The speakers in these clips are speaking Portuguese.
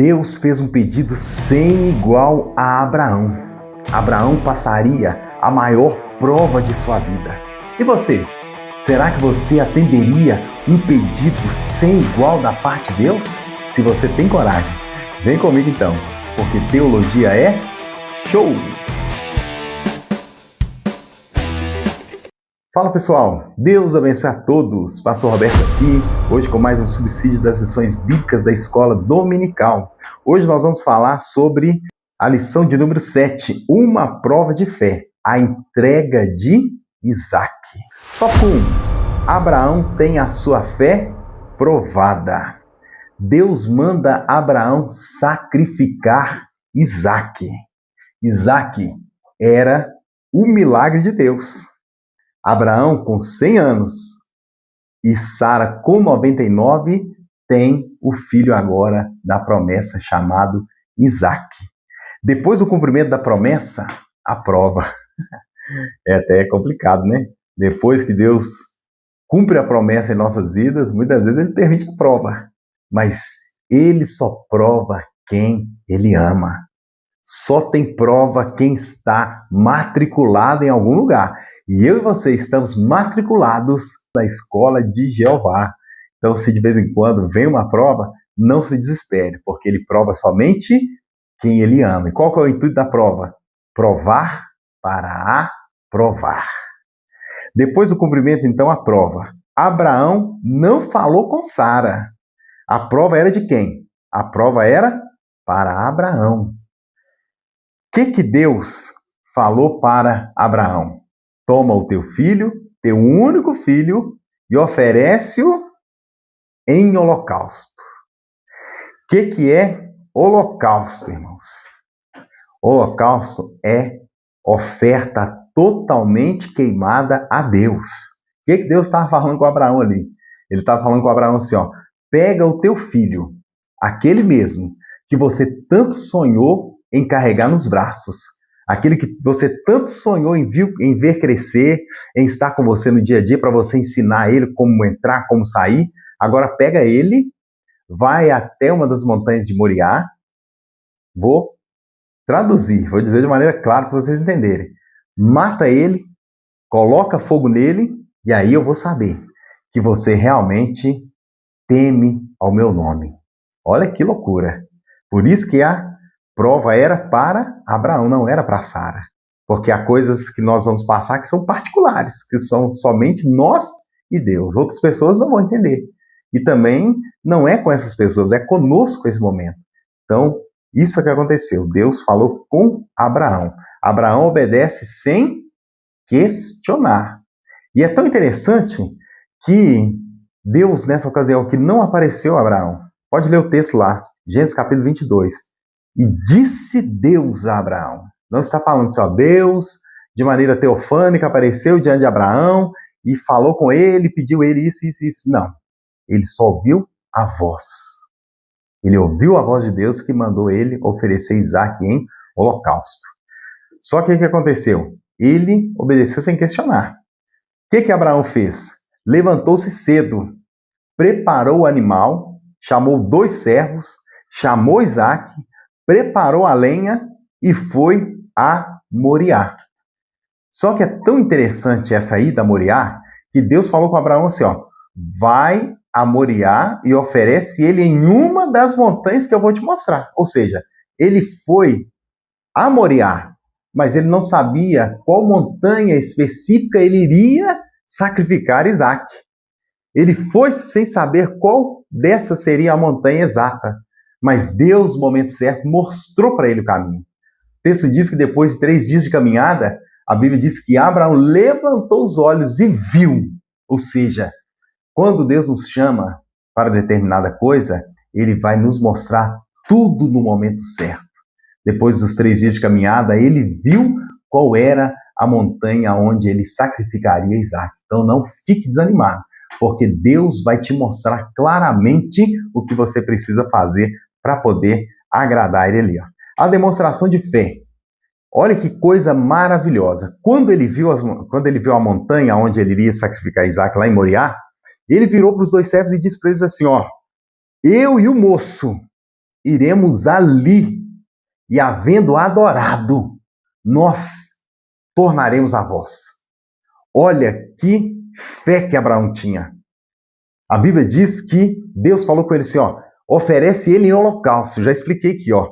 Deus fez um pedido sem igual a Abraão. Abraão passaria a maior prova de sua vida. E você? Será que você atenderia um pedido sem igual da parte de Deus? Se você tem coragem, vem comigo então, porque teologia é show! Fala pessoal, Deus abençoe a todos, Pastor Roberto aqui, hoje com mais um subsídio das lições bíblicas da Escola Dominical. Hoje nós vamos falar sobre a lição de número 7, uma prova de fé, a entrega de Isaac. Tópico 1, Abraão tem a sua fé provada. Deus manda Abraão sacrificar Isaac. Isaac era o milagre de Deus. Abraão com 100 anos e Sara com 99 tem o filho agora da promessa chamado Isaac. Depois do cumprimento da promessa, a prova. É até complicado, né? Depois que Deus cumpre a promessa em nossas vidas, muitas vezes Ele permite a prova. Mas Ele só prova quem Ele ama. Só tem prova quem está matriculado em algum lugar. E eu e você estamos matriculados na escola de Jeová. Então, se de vez em quando vem uma prova, não se desespere, porque Ele prova somente quem Ele ama. E qual que é o intuito da prova? Provar para aprovar. Depois do cumprimento, então, a prova. Abraão não falou com Sara. A prova era de quem? A prova era para Abraão. O que Deus falou para Abraão? Toma o teu filho, teu único filho, e oferece-o em holocausto. O que é holocausto, irmãos? Holocausto é oferta totalmente queimada a Deus. O que Deus estava falando com Abraão ali? Ele estava falando com Abraão assim, ó, pega o teu filho, aquele mesmo, que você tanto sonhou em carregar nos braços. Aquele que você tanto sonhou em ver crescer, em estar com você no dia a dia, para você ensinar ele como entrar, como sair. Agora pega ele, vai até uma das montanhas de Moriá. Vou traduzir, vou dizer de maneira clara para vocês entenderem. Mata ele, coloca fogo nele, e aí eu vou saber que você realmente teme ao meu nome. Olha que loucura. Por isso que a prova era para Abraão, não era para Sara. Porque há coisas que nós vamos passar que são particulares, que são somente nós e Deus. Outras pessoas não vão entender. E também não é com essas pessoas, é conosco esse momento. Então, isso é que aconteceu. Deus falou com Abraão. Abraão obedece sem questionar. E é tão interessante que Deus, nessa ocasião, que não apareceu a Abraão. Pode ler o texto lá, Gênesis capítulo 22. E disse Deus a Abraão. Não está falando assim, ó, Deus, de maneira teofânica, apareceu diante de Abraão e falou com ele, pediu ele isso, isso, isso. Não. Ele só ouviu a voz. Ele ouviu a voz de Deus que mandou ele oferecer Isaac em holocausto. Só que o que aconteceu? Ele obedeceu sem questionar. O que Abraão fez? Levantou-se cedo, preparou o animal, chamou 2 servos, chamou Isaac, preparou a lenha e foi a Moriá. Só que é tão interessante essa ida a Moriá que Deus falou com Abraão assim, ó, vai a Moriá e oferece ele em uma das montanhas que eu vou te mostrar. Ou seja, ele foi a Moriá, mas ele não sabia qual montanha específica ele iria sacrificar Isaac. Ele foi sem saber qual dessa seria a montanha exata. Mas Deus, no momento certo, mostrou para ele o caminho. O texto diz que depois de 3 dias de caminhada, a Bíblia diz que Abraão levantou os olhos e viu. Ou seja, quando Deus nos chama para determinada coisa, Ele vai nos mostrar tudo no momento certo. Depois dos 3 dias de caminhada, ele viu qual era a montanha onde ele sacrificaria Isaac. Então não fique desanimado, porque Deus vai te mostrar claramente o que você precisa fazer para poder agradar ele ali. A demonstração de fé. Olha que coisa maravilhosa. Quando ele viu a montanha onde ele iria sacrificar Isaac lá em Moriá, ele virou para os 2 servos e disse para eles assim, ó, eu e o moço iremos ali e, havendo adorado, nós tornaremos a vós. Olha que fé que Abraão tinha. A Bíblia diz que Deus falou com ele assim, ó, oferece ele em holocausto. Já expliquei aqui, ó.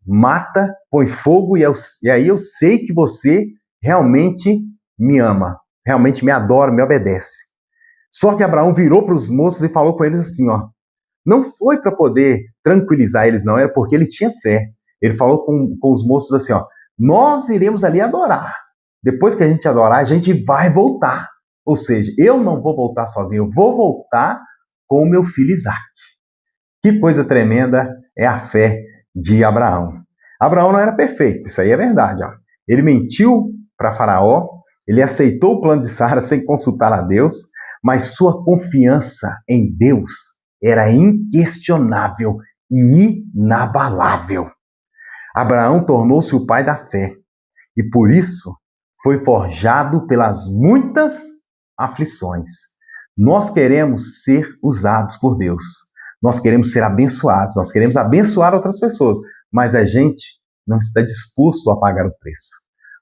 Mata, põe fogo e aí eu sei que você realmente me ama, realmente me adora, me obedece. Só que Abraão virou para os moços e falou com eles assim, ó, não foi para poder tranquilizar eles, não, era porque ele tinha fé. Ele falou com os moços assim, ó, nós iremos ali adorar. Depois que a gente adorar, a gente vai voltar. Ou seja, eu não vou voltar sozinho, eu vou voltar com o meu filho Isaque. Que coisa tremenda é a fé de Abraão. Abraão não era perfeito, isso aí é verdade. Ó. Ele mentiu para Faraó, ele aceitou o plano de Sara sem consultar a Deus, mas sua confiança em Deus era inquestionável e inabalável. Abraão tornou-se o pai da fé e por isso foi forjado pelas muitas aflições. Nós queremos ser usados por Deus. Nós queremos ser abençoados, nós queremos abençoar outras pessoas, mas a gente não está disposto a pagar o preço.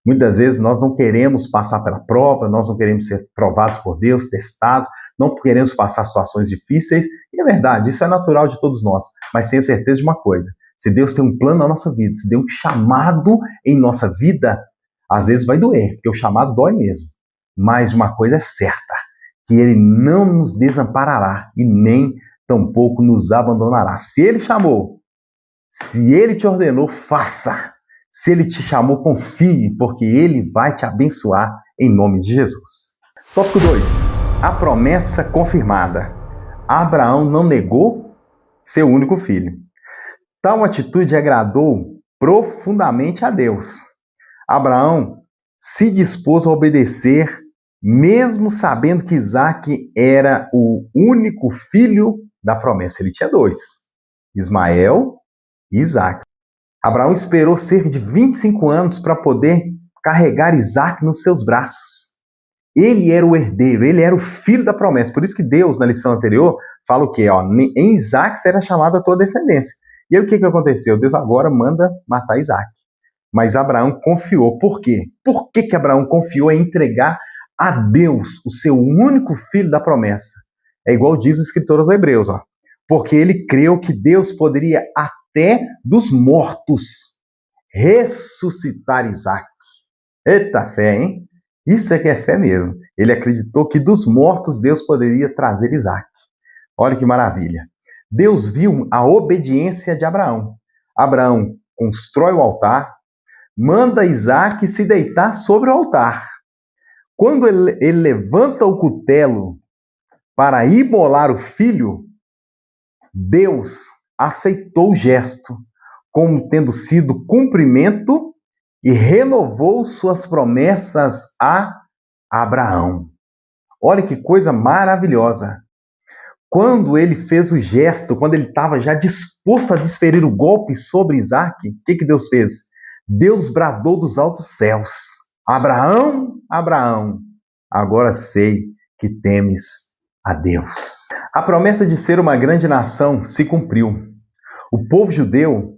Muitas vezes nós não queremos passar pela prova, nós não queremos ser provados por Deus, testados, não queremos passar situações difíceis, e é verdade, isso é natural de todos nós, mas tenha certeza de uma coisa, se Deus tem um plano na nossa vida, se Deus tem um chamado em nossa vida, às vezes vai doer, porque o chamado dói mesmo, mas uma coisa é certa, que Ele não nos desamparará e nem tampouco nos abandonará. Se Ele chamou, se Ele te ordenou, faça. Se Ele te chamou, confie, porque Ele vai te abençoar em nome de Jesus. Tópico 2. A promessa confirmada. Abraão não negou seu único filho. Tal atitude agradou profundamente a Deus. Abraão se dispôs a obedecer, mesmo sabendo que Isaque era o único filho da promessa. Ele tinha 2, Ismael e Isaque. Abraão esperou cerca de 25 anos para poder carregar Isaque nos seus braços. Ele era o herdeiro, ele era o filho da promessa. Por isso que Deus, na lição anterior, fala o quê? Ó, em Isaque será chamada a tua descendência. E aí o que aconteceu? Deus agora manda matar Isaque. Mas Abraão confiou. Por quê? Por que Abraão confiou em entregar a Deus o seu único filho da promessa? É igual diz o escritor aos Hebreus, ó. Porque ele creu que Deus poderia até dos mortos ressuscitar Isaque. Eita fé, hein? Isso é que é fé mesmo. Ele acreditou que dos mortos Deus poderia trazer Isaque. Olha que maravilha. Deus viu a obediência de Abraão. Abraão constrói o altar, manda Isaque se deitar sobre o altar. Quando ele levanta o cutelo para imolar o filho, Deus aceitou o gesto como tendo sido cumprimento e renovou suas promessas a Abraão. Olha que coisa maravilhosa. Quando ele fez o gesto, quando ele estava já disposto a desferir o golpe sobre Isaque, o que Deus fez? Deus bradou dos altos céus: Abraão, Abraão, agora sei que temes a Deus. A promessa de ser uma grande nação se cumpriu. O povo judeu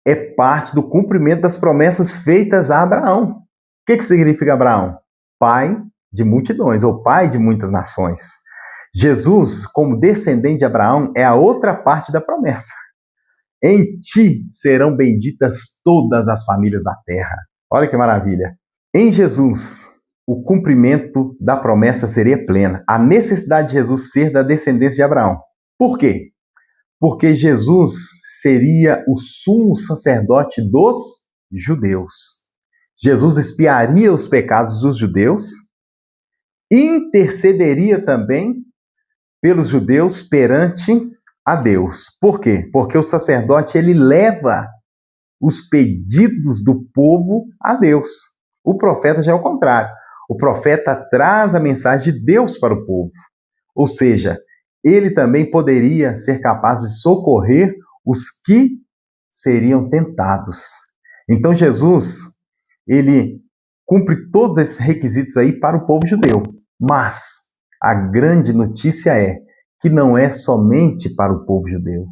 é parte do cumprimento das promessas feitas a Abraão. O que significa Abraão? Pai de multidões, ou pai de muitas nações. Jesus, como descendente de Abraão, é a outra parte da promessa. Em ti serão benditas todas as famílias da terra. Olha que maravilha. Em Jesus, o cumprimento da promessa seria plena. A necessidade de Jesus ser da descendência de Abraão. Por quê? Porque Jesus seria o sumo sacerdote dos judeus. Jesus expiaria os pecados dos judeus, intercederia também pelos judeus perante a Deus. Por quê? Porque o sacerdote ele leva os pedidos do povo a Deus. O profeta já é o contrário. O profeta traz a mensagem de Deus para o povo. Ou seja, ele também poderia ser capaz de socorrer os que seriam tentados. Então Jesus, ele cumpre todos esses requisitos aí para o povo judeu. Mas a grande notícia é que não é somente para o povo judeu.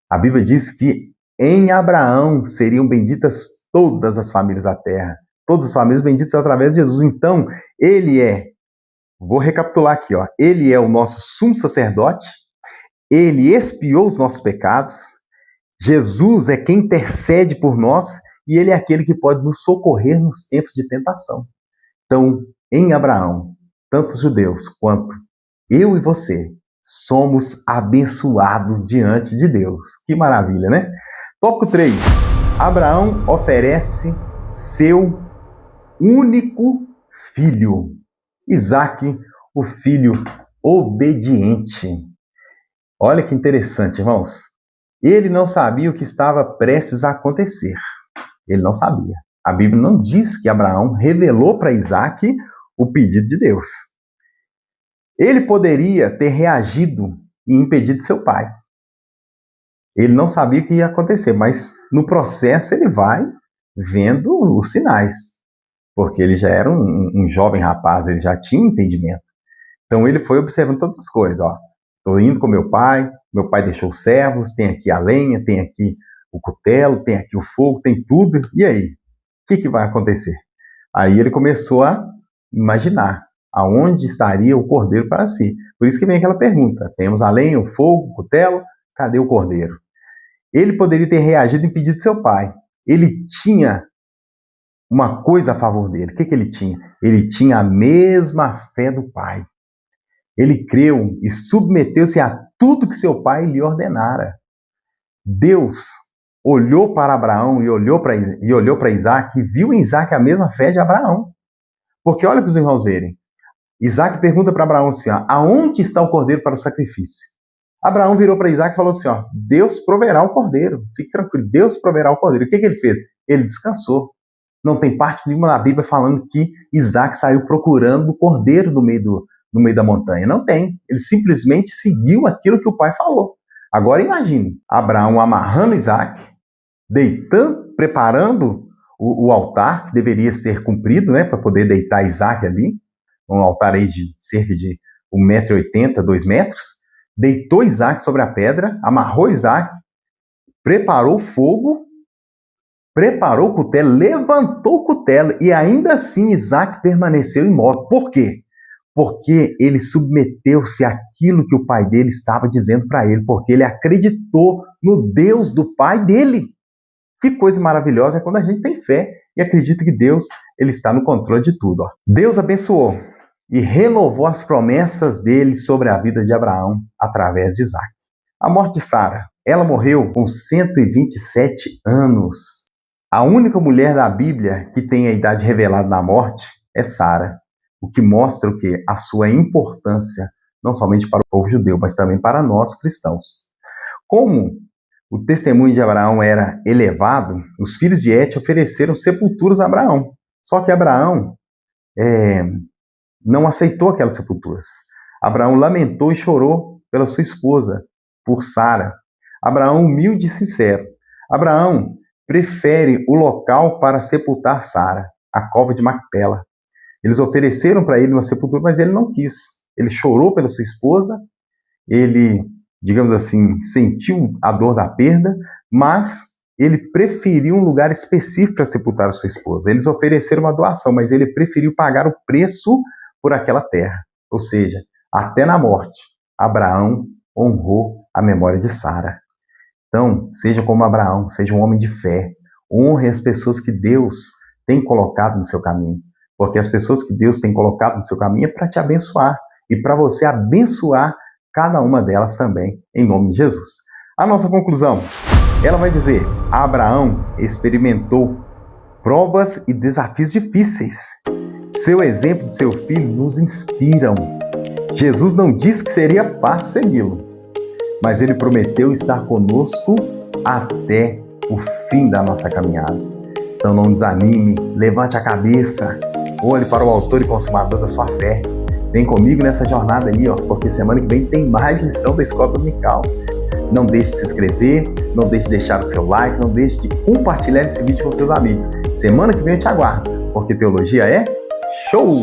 A Bíblia diz que Em Abraão seriam benditas todas as famílias da terra. Todas as famílias benditas através de Jesus. Então, ele vou recapitular aqui, ele é o nosso sumo sacerdote, ele expiou os nossos pecados, Jesus é quem intercede por nós e ele é aquele que pode nos socorrer nos tempos de tentação. Então, em Abraão, tanto os judeus quanto eu e você somos abençoados diante de Deus. Que maravilha, né? Tópico 3. Abraão oferece seu único filho. Isaque, o filho obediente. Olha que interessante, irmãos. Ele não sabia o que estava prestes a acontecer. Ele não sabia. A Bíblia não diz que Abraão revelou para Isaque o pedido de Deus. Ele poderia ter reagido e impedido seu pai. Ele não sabia o que ia acontecer, mas no processo ele vai vendo os sinais, porque ele já era um jovem rapaz, ele já tinha entendimento. Então ele foi observando todas as coisas. Estou indo com meu pai deixou os servos, tem aqui a lenha, tem aqui o cutelo, tem aqui o fogo, tem tudo. E aí? O que vai acontecer? Aí ele começou a imaginar aonde estaria o cordeiro para si. Por isso que vem aquela pergunta: temos a lenha, o fogo, o cutelo, cadê o cordeiro? Ele poderia ter reagido em pedido de seu pai. Ele tinha uma coisa a favor dele. O que ele tinha? Ele tinha a mesma fé do pai. Ele creu e submeteu-se a tudo que seu pai lhe ordenara. Deus olhou para Abraão e olhou para Isaque e viu em Isaque a mesma fé de Abraão. Porque olha para os irmãos verem. Isaque pergunta para Abraão assim: aonde está o cordeiro para o sacrifício? Abraão virou para Isaque e falou assim: Deus proverá o cordeiro. Fique tranquilo, Deus proverá o cordeiro. O que ele fez? Ele descansou. Não tem parte nenhuma na Bíblia falando que Isaque saiu procurando o cordeiro no meio da montanha. Não tem. Ele simplesmente seguiu aquilo que o pai falou. Agora imagine, Abraão amarrando Isaque, preparando o altar que deveria ser cumprido, né, para poder deitar Isaque ali, um altar aí de cerca de 1,80 m, 2 metros, deitou Isaque sobre a pedra, amarrou Isaque, preparou o fogo, preparou o cutelo, levantou o cutelo e ainda assim Isaque permaneceu imóvel. Por quê? Porque ele submeteu-se àquilo que o pai dele estava dizendo para ele, porque ele acreditou no Deus do pai dele. Que coisa maravilhosa é quando a gente tem fé e acredita que Deus ele está no controle de tudo. Deus abençoou e renovou as promessas dele sobre a vida de Abraão através de Isaque. A morte de Sara, ela morreu com 127 anos. A única mulher da Bíblia que tem a idade revelada na morte é Sara. O que mostra o quê? A sua importância, não somente para o povo judeu, mas também para nós cristãos. Como o testemunho de Abraão era elevado, os filhos de Et ofereceram sepulturas a Abraão. Só que Abraão não aceitou aquelas sepulturas. Abraão lamentou e chorou pela sua esposa, por Sara. Abraão humilde e sincero. Abraão prefere o local para sepultar Sara, a cova de Macpela. Eles ofereceram para ele uma sepultura, mas ele não quis. Ele chorou pela sua esposa, ele, digamos assim, sentiu a dor da perda, mas ele preferiu um lugar específico para sepultar a sua esposa. Eles ofereceram uma doação, mas ele preferiu pagar o preço por aquela terra. Ou seja, até na morte, Abraão honrou a memória de Sara. Então, seja como Abraão, seja um homem de fé, honre as pessoas que Deus tem colocado no seu caminho. Porque as pessoas que Deus tem colocado no seu caminho é para te abençoar e para você abençoar cada uma delas também, em nome de Jesus. A nossa conclusão, ela vai dizer: Abraão experimentou provas e desafios difíceis. Seu exemplo de seu filho nos inspiram. Jesus não disse que seria fácil segui-lo, mas ele prometeu estar conosco até o fim da nossa caminhada. Então não desanime, levante a cabeça, olhe para o autor e consumador da sua fé. Vem comigo nessa jornada aí, porque semana que vem tem mais lição da Escola Dominical. Não deixe de se inscrever, não deixe de deixar o seu like, não deixe de compartilhar esse vídeo com seus amigos. Semana que vem eu te aguardo, porque teologia é show!